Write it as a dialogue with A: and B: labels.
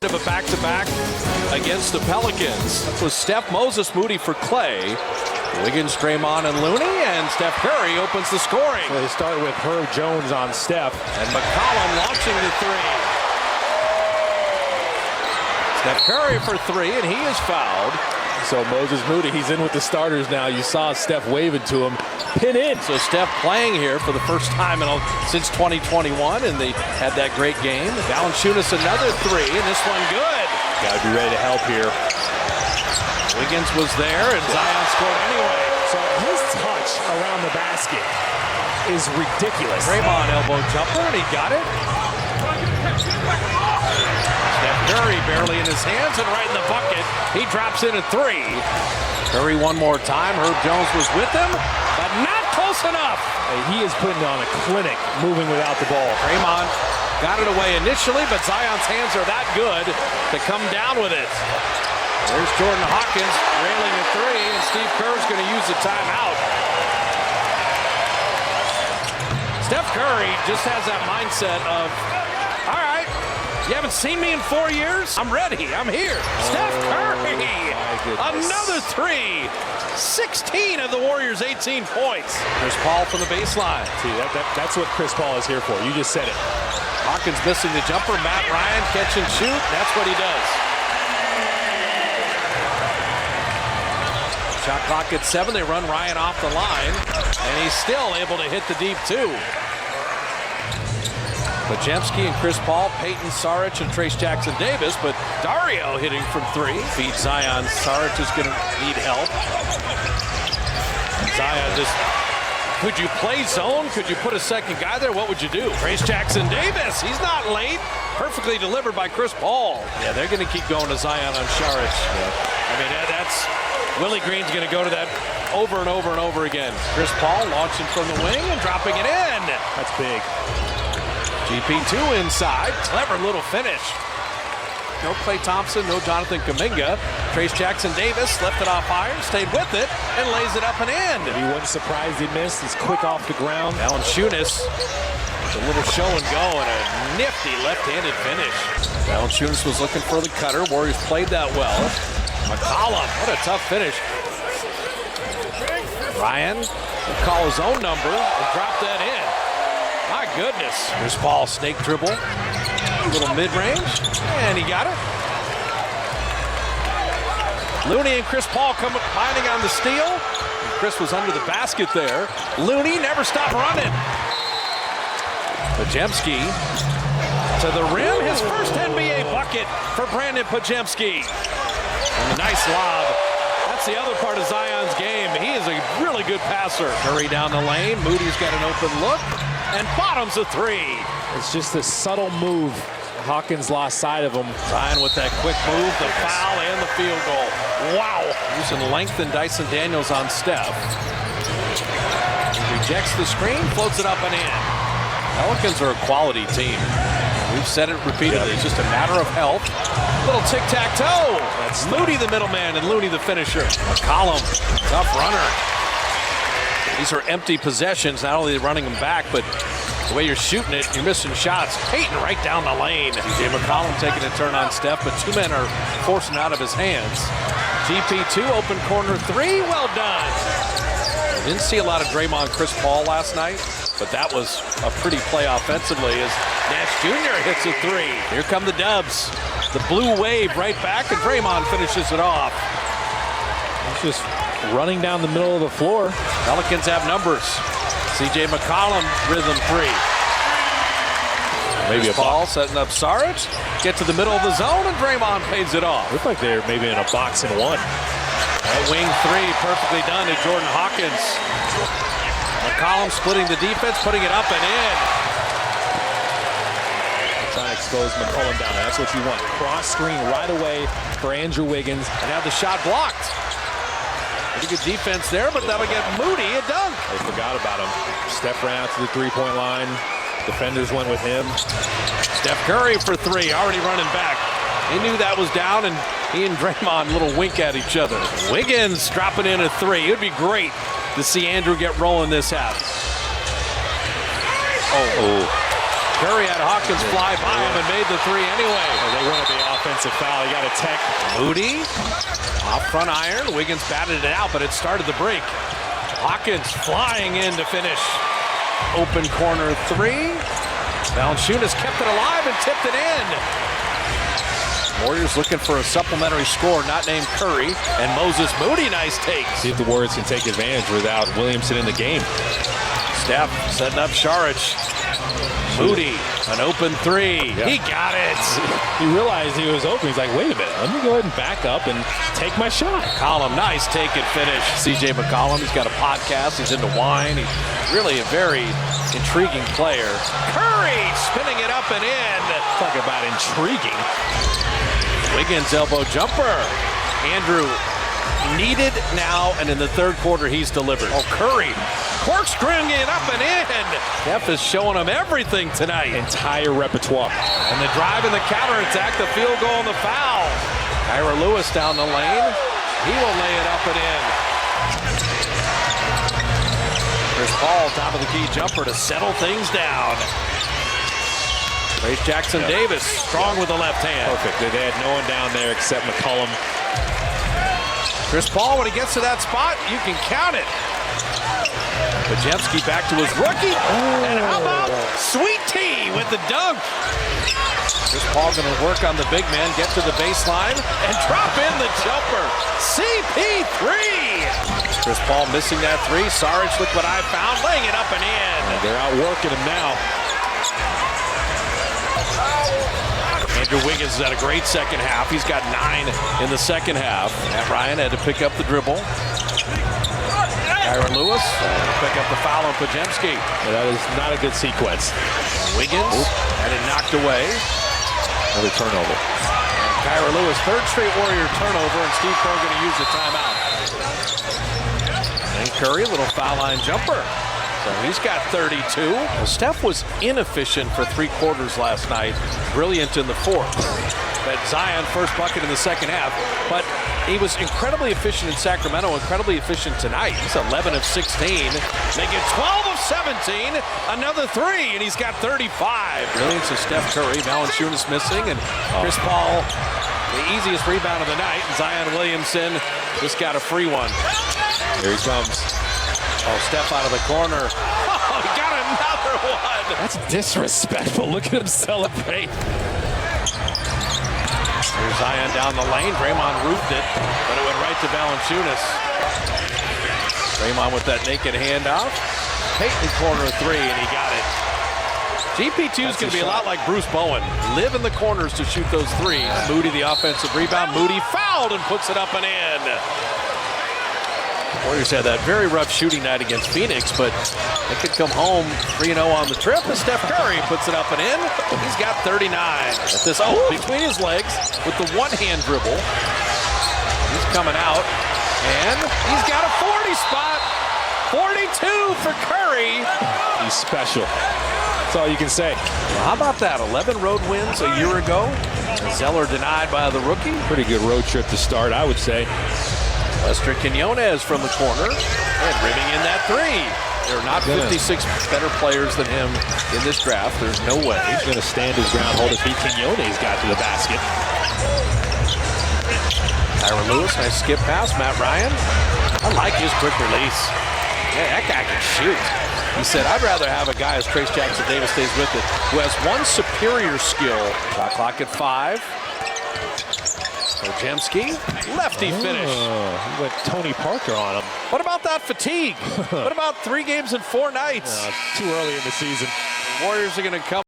A: of a back-to-back against the Pelicans. That was Steph, Moses, Moody for Clay. Wiggins, Draymond, and Looney, and Steph Curry opens the scoring.
B: So they start with Herb Jones on Steph.
A: And McCollum launching the three. Steph Curry for three, and he is fouled.
B: So Moses Moody, he's in with the starters now. You saw Steph waving to him. Pin in.
A: So Steph playing here for the first time since 2021, and they had that great game. Valanciunas another three, and this one good.
B: Got to be ready to help here.
A: Wiggins was there, and Zion scored anyway.
B: So his touch around the basket is ridiculous.
A: Draymond elbow jumper, and he got it. Steph Curry barely in his hands and right in the bucket. He drops in a three. Curry one more time. Herb Jones was with him, but not close enough.
B: He is putting on a clinic moving without the ball.
A: Draymond got it away initially, but Zion's hands are that good to come down with it. There's Jordan Hawkins railing a three, and Steve Kerr's going to use the timeout. Steph Curry just has that mindset of, all right, you haven't seen me in 4 years? I'm ready. I'm here. Steph Curry, another three. 16 of the Warriors' 18 points. Chris Paul from the baseline.
B: See, that's what Chris Paul is here for. You just said it.
A: Hawkins missing the jumper. Matt Ryan catch and shoot. That's what he does. Shot clock at 7. They run Ryan off the line, and he's still able to hit the deep two. Podziemski and Chris Paul, Peyton Saric and Trace Jackson-Davis, but Dario hitting from three. Feeds Zion. Saric is going to need help. Zion just, could you play zone? Could you put a second guy there? What would you do? Trace Jackson-Davis, he's not late. Perfectly delivered by Chris Paul. Yeah, they're going to keep going to Zion on Saric. Yeah. I mean, that's, Willie Green's going to go to that over and over and over again. Chris Paul launching from the wing and dropping it in.
B: That's big.
A: GP2 inside. Clever little finish. No Klay Thompson, no Jonathan Kuminga. Trace Jackson-Davis left it off iron, stayed with it, and lays it up and in.
B: He wasn't surprised he missed. He's quick off the ground.
A: Valanciunas with a little show and go and a nifty left-handed finish. Valanciunas was looking for the cutter. Warriors played that well. McCollum, what a tough finish. Ryan will call his own number and drop that in. My goodness. Here's Paul, snake dribble. A little mid-range, and he got it. Looney and Chris Paul combining on the steal. Chris was under the basket there. Looney never stopped running. Podziemski to the rim. His first NBA bucket for Brandon Podziemski. And a nice lob. That's the other part of Zion's game. He is a really good passer. Curry down the lane. Moody's got an open look. And bottoms a three.
B: It's just a subtle move. Hawkins lost sight of him.
A: Zion with that quick move, the foul, and the field goal. Wow. Using length and Dyson Daniels on Steph. Rejects the screen, floats it up and in. Pelicans are a quality team. We've said it repeatedly. It's just a matter of health. Little tic-tac-toe. That's Moody the middleman and Looney the finisher. McCollum, tough runner. These are empty possessions, not only running them back, but the way you're shooting it, you're missing shots. Peyton right down the lane. DJ McCollum taking a turn on Steph, but two men are forcing it out of his hands. GP2, open corner three, well done. Didn't see a lot of Draymond Chris Paul last night, but that was a pretty play offensively as Nash Jr. hits a three. Here come the Dubs. The blue wave right back, and Draymond finishes it off.
B: It's just running down the middle of the floor.
A: Pelicans have numbers. CJ McCollum, rhythm three.
B: Maybe a
A: ball setting up Saric. Get to the middle of the zone, and Draymond pays it off.
B: Looked like they're maybe in a box and one.
A: That wing three, perfectly done to Jordan Hawkins. McCollum splitting the defense, putting it up and in.
B: Trying to expose McCollum down there. That's what you want. Cross screen right away for Andrew Wiggins.
A: And have the shot blocked. Pretty good defense there, but that'll get Moody a dunk.
B: They forgot about him. Steph ran out to the three-point line. Defenders went with him.
A: Steph Curry for three, already running back. He knew that was down, and he and Draymond a little wink at each other. Wiggins dropping in a three. It would be great to see Andrew get rolling this half. Oh. Curry had Hawkins fly by him and made the three anyway.
B: They wanted the offensive foul. He got a tech.
A: Moody off front iron. Wiggins batted it out, but it started the break. Hawkins flying in to finish. Open corner three. Valanciunas kept it alive and tipped it in. Warriors looking for a supplementary score, not named Curry. And Moses Moody, nice take.
B: See if the Warriors can take advantage without Williamson in the game.
A: Steph setting up Saric. Moody, an open three. Yeah. He got it.
B: He realized he was open. He's like, wait a minute, let me go ahead and back up and take my shot.
A: McCollum, nice take and finish. CJ McCollum, he's got a podcast. He's into wine. He's really a very intriguing player. Curry spinning it up and in.
B: Talk about intriguing.
A: Wiggins elbow jumper. Andrew needed now, and in the third quarter he's delivered. Oh, Curry corkscrewing it up and in. Steph is showing him everything tonight.
B: Entire repertoire.
A: And the drive and the counterattack, the field goal and the foul. Kyra Lewis down the lane. He will lay it up and in. Chris Paul, top of the key jumper to settle things down. Trace Jackson Davis, strong with the left hand.
B: Perfect. They had no one down there except McCollum.
A: Chris Paul, when he gets to that spot, you can count it. Pajemski back to his rookie. And how about Sweet Tea with the dunk? Chris Paul going to work on the big man, get to the baseline, and drop in the jumper. CP3. Chris Paul missing that three. Saric, look what I found, laying it up and in.
B: They're outworking him now.
A: Andrew Wiggins has had a great second half. He's got 9 in the second half. Matt Ryan had to pick up the dribble. Kyra Lewis pick up the foul on Pajemski.
B: That is not a good sequence.
A: Wiggins had it knocked away.
B: Another turnover.
A: And Kyra Lewis, third straight Warrior turnover, and Steve Kerr going to use the timeout. And Curry, a little foul line jumper. So he's got 32. Well, Steph was inefficient for 3 quarters last night. Brilliant in the fourth. But Zion, first bucket in the second half. But he was incredibly efficient in Sacramento, incredibly efficient tonight. He's 11 of 16, making 12 of 17. Another 3, and he's got 35. Brilliance of Steph Curry. Valanciunas missing, and Chris Paul, the easiest rebound of the night. And Zion Williamson just got a free one.
B: Here he comes.
A: Oh, Steph out of the corner. Oh, he got another one.
B: That's disrespectful. Look at him celebrate.
A: Here's Zion down the lane. Draymond roofed it, but it went right to Valanciunas. Draymond with that naked handoff. Payton corner 3, and he got it. GP2 is going to be a lot like Bruce Bowen. Live in the corners to shoot those threes. Moody, the offensive rebound. Moody fouled and puts it up and in. Warriors had that very rough shooting night against Phoenix, but they could come home 3-0 on the trip. And Steph Curry puts it up and in. He's got 39. At this, between his legs with the one-hand dribble. He's coming out, and he's got a 40 spot. 42 for Curry.
B: He's special. That's all you can say.
A: Well, how about that? 11 road wins a year ago. Zeller denied by the rookie.
B: Pretty good road trip to start, I would say.
A: Lester Quinones from the corner and rimming in that 3. There are not 56 better players than him in this draft. There's no way.
B: He's going to stand his ground, hold his feet. Quinones got to the basket.
A: Kyra Lewis, nice skip pass. Matt Ryan. I like his quick release. Yeah, that guy can shoot. He said, I'd rather have a guy, as Trace Jackson Davis stays with it, who has one superior skill. Shot clock at 5. Pajemski, lefty finish.
B: He went Tony Parker on him.
A: What about that fatigue? What about 3 games in 4 nights?
B: It's too early in the season.
A: Warriors are going to come.